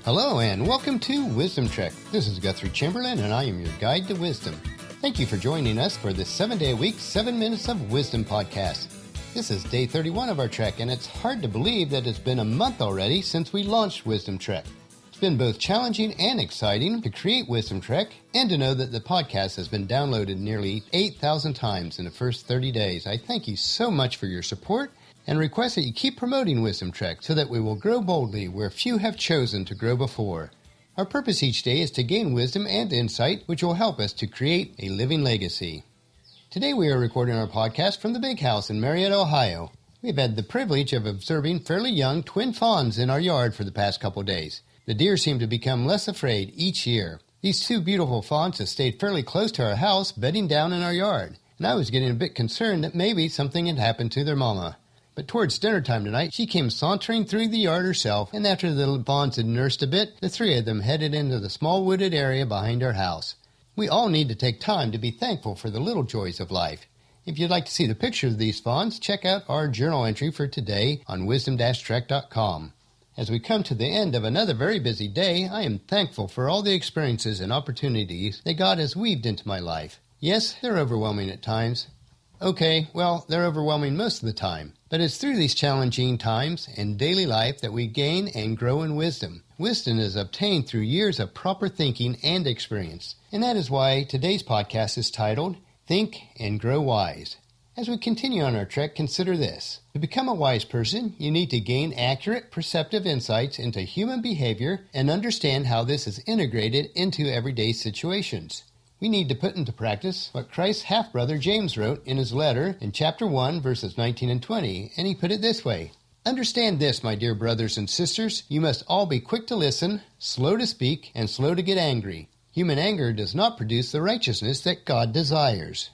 Hello and welcome to Wisdom Trek. This is Guthrie Chamberlain and I am your guide to wisdom. Thank you for joining us for this 7-day-a-week, 7 Minutes of Wisdom podcast. This is day 31 of our trek, and it's hard to believe that it's been a month already since we launched Wisdom Trek. It's been both challenging and exciting to create Wisdom Trek and to know that the podcast has been downloaded nearly 8,000 times in the first 30 days. I thank you so much for your support and request that you keep promoting Wisdom Trek so that we will grow boldly where few have chosen to grow before. Our purpose each day is to gain wisdom and insight, which will help us to create a living legacy. Today we are recording our podcast from the Big House in Marietta, Ohio. We've had the privilege of observing fairly young twin fawns in our yard for the past couple days. The deer seem to become less afraid each year. These two beautiful fawns have stayed fairly close to our house, bedding down in our yard, and I was getting a bit concerned that maybe something had happened to their mama. But towards dinner time tonight, she came sauntering through the yard herself, and after the little fawns had nursed a bit, the three of them headed into the small wooded area behind our house. We all need to take time to be thankful for the little joys of life. If you'd like to see the picture of these fawns, check out our journal entry for today on wisdom-trek.com. As we come to the end of another very busy day, I am thankful for all the experiences and opportunities that God has weaved into my life. Yes, they're overwhelming at times. Okay, well, they're overwhelming most of the time. But it's through these challenging times and daily life that we gain and grow in wisdom. Wisdom is obtained through years of proper thinking and experience. And that is why today's podcast is titled, Think and Grow Wise. As we continue on our trek, consider this. To become a wise person, you need to gain accurate, perceptive insights into human behavior and understand how this is integrated into everyday situations. We need to put into practice what Christ's half-brother James wrote in his letter in chapter 1, verses 19 and 20, and he put it this way. Understand this, my dear brothers and sisters. You must all be quick to listen, slow to speak, and slow to get angry. Human anger does not produce the righteousness that God desires.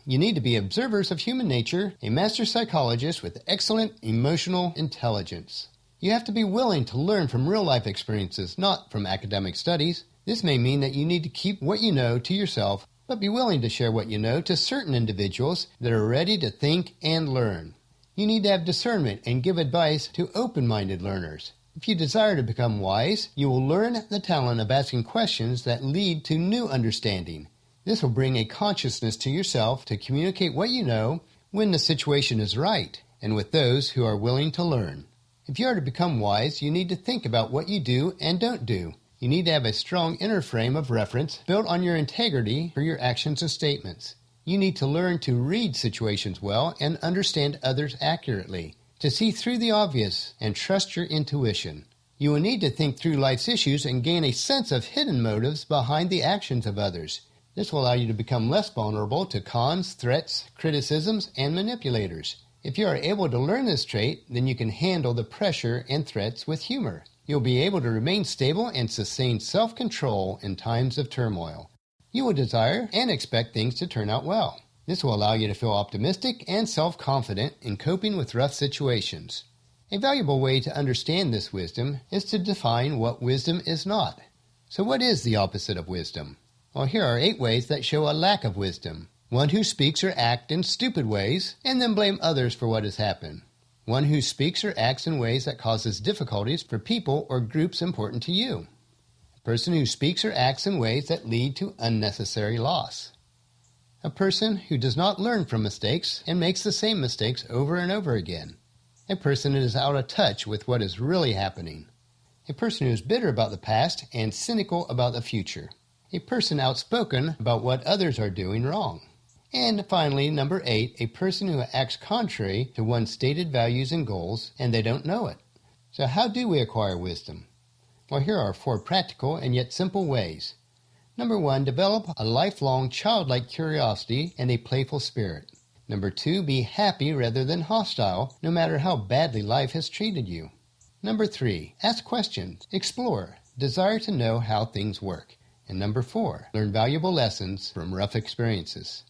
You need to be observers of human nature, a master psychologist with excellent emotional intelligence. You have to be willing to learn from real-life experiences, not from academic studies. This may mean that you need to keep what you know to yourself, but be willing to share what you know to certain individuals that are ready to think and learn. You need to have discernment and give advice to open-minded learners. If you desire to become wise, you will learn the talent of asking questions that lead to new understanding. This will bring a consciousness to yourself to communicate what you know when the situation is right, and with those who are willing to learn. If you are to become wise, you need to think about what you do and don't do. You need to have a strong inner frame of reference built on your integrity for your actions and statements. You need to learn to read situations well and understand others accurately, to see through the obvious and trust your intuition. You will need to think through life's issues and gain a sense of hidden motives behind the actions of others. This will allow you to become less vulnerable to cons, threats, criticisms, and manipulators. If you are able to learn this trait, then you can handle the pressure and threats with humor. You'll be able to remain stable and sustain self-control in times of turmoil. You will desire and expect things to turn out well. This will allow you to feel optimistic and self-confident in coping with rough situations. A valuable way to understand this wisdom is to define what wisdom is not. So what is the opposite of wisdom? Well, here are 8 ways that show a lack of wisdom. One who speaks or acts in stupid ways and then blame others for what has happened. One who speaks or acts in ways that causes difficulties for people or groups important to you. A person who speaks or acts in ways that lead to unnecessary loss. A person who does not learn from mistakes and makes the same mistakes over and over again. A person who is out of touch with what is really happening. A person who is bitter about the past and cynical about the future. A person outspoken about what others are doing wrong. And finally, number 8, a person who acts contrary to one's stated values and goals, and they don't know it. So how do we acquire wisdom? Well, here are 4 practical and yet simple ways. Number 1, develop a lifelong childlike curiosity and a playful spirit. Number 2, be happy rather than hostile, no matter how badly life has treated you. Number 3, ask questions, explore, desire to know how things work. And number 4, learn valuable lessons from rough experiences.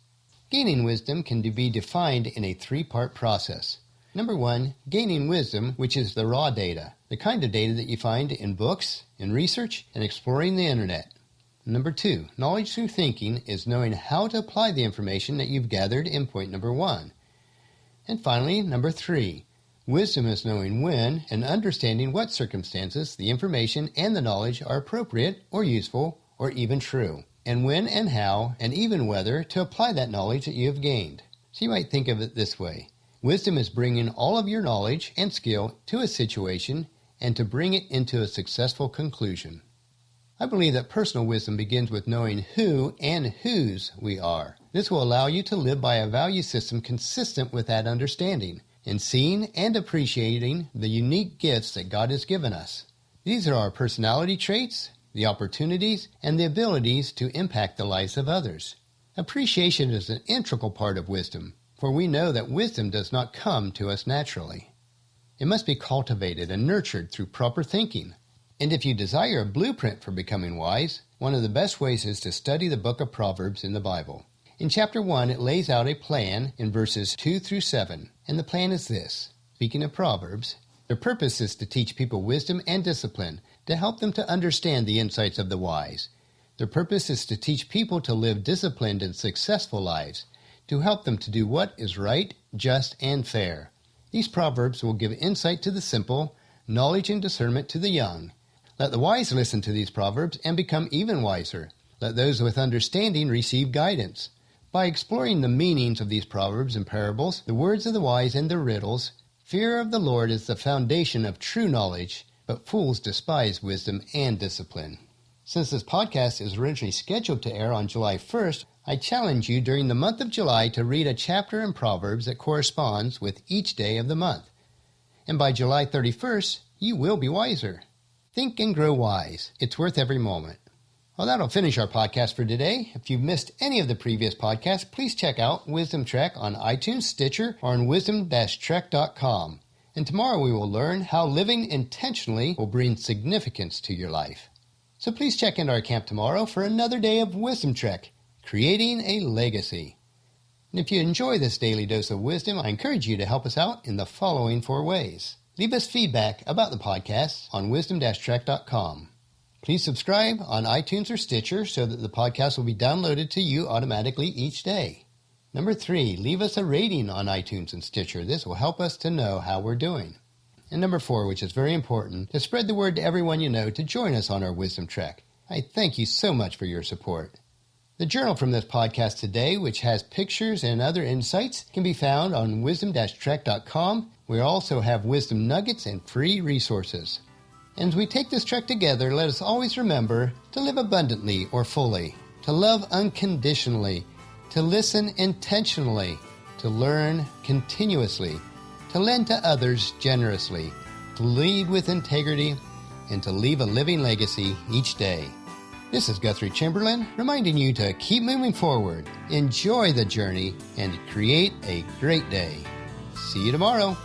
Gaining wisdom can be defined in a 3-part process. Number 1, gaining wisdom, which is the raw data, the kind of data that you find in books, in research, and exploring the internet. Number 2, knowledge through thinking is knowing how to apply the information that you've gathered in point number 1. And finally, number 3, Wisdom is knowing when and understanding what circumstances the information and the knowledge are appropriate or useful or even true, and when and how and even whether to apply that knowledge that you have gained. So you might think of it this way. Wisdom is bringing all of your knowledge and skill to a situation and to bring it into a successful conclusion. I believe that personal wisdom begins with knowing who and whose we are. This will allow you to live by a value system consistent with that understanding, in seeing and appreciating the unique gifts that God has given us. These are our personality traits, the opportunities, and the abilities to impact the lives of others. Appreciation is an integral part of wisdom, for we know that wisdom does not come to us naturally. It must be cultivated and nurtured through proper thinking. And if you desire a blueprint for becoming wise, one of the best ways is to study the book of Proverbs in the Bible. In chapter 1, it lays out a plan in verses 2 through 7, and the plan is this. Speaking of Proverbs, their purpose is to teach people wisdom and discipline, to help them to understand the insights of the wise. Their purpose is to teach people to live disciplined and successful lives, to help them to do what is right, just, and fair. These Proverbs will give insight to the simple, knowledge and discernment to the young. Let the wise listen to these Proverbs and become even wiser. Let those with understanding receive guidance. By exploring the meanings of these proverbs and parables, the words of the wise and their riddles, fear of the Lord is the foundation of true knowledge, but fools despise wisdom and discipline. Since this podcast is originally scheduled to air on July 1st, I challenge you during the month of July to read a chapter in Proverbs that corresponds with each day of the month. And by July 31st, you will be wiser. Think and grow wise. It's worth every moment. Well, that'll finish our podcast for today. If you've missed any of the previous podcasts, please check out Wisdom Trek on iTunes, Stitcher, or on wisdom-trek.com. And tomorrow we will learn how living intentionally will bring significance to your life. So please check into our camp tomorrow for another day of Wisdom Trek, creating a legacy. And if you enjoy this daily dose of wisdom, I encourage you to help us out in the following 4 ways. Leave us feedback about the podcast on wisdom-trek.com. Please subscribe on iTunes or Stitcher so that the podcast will be downloaded to you automatically each day. Number 3, leave us a rating on iTunes and Stitcher. This will help us to know how we're doing. And number 4, which is very important, to spread the word to everyone you know to join us on our Wisdom Trek. I thank you so much for your support. The journal from this podcast today, which has pictures and other insights, can be found on wisdom-trek.com. We also have wisdom nuggets and free resources. And as we take this trek together, let us always remember to live abundantly or fully, to love unconditionally, to listen intentionally, to learn continuously, to lend to others generously, to lead with integrity, and to leave a living legacy each day. This is Guthrie Chamberlain, reminding you to keep moving forward, enjoy the journey, and create a great day. See you tomorrow.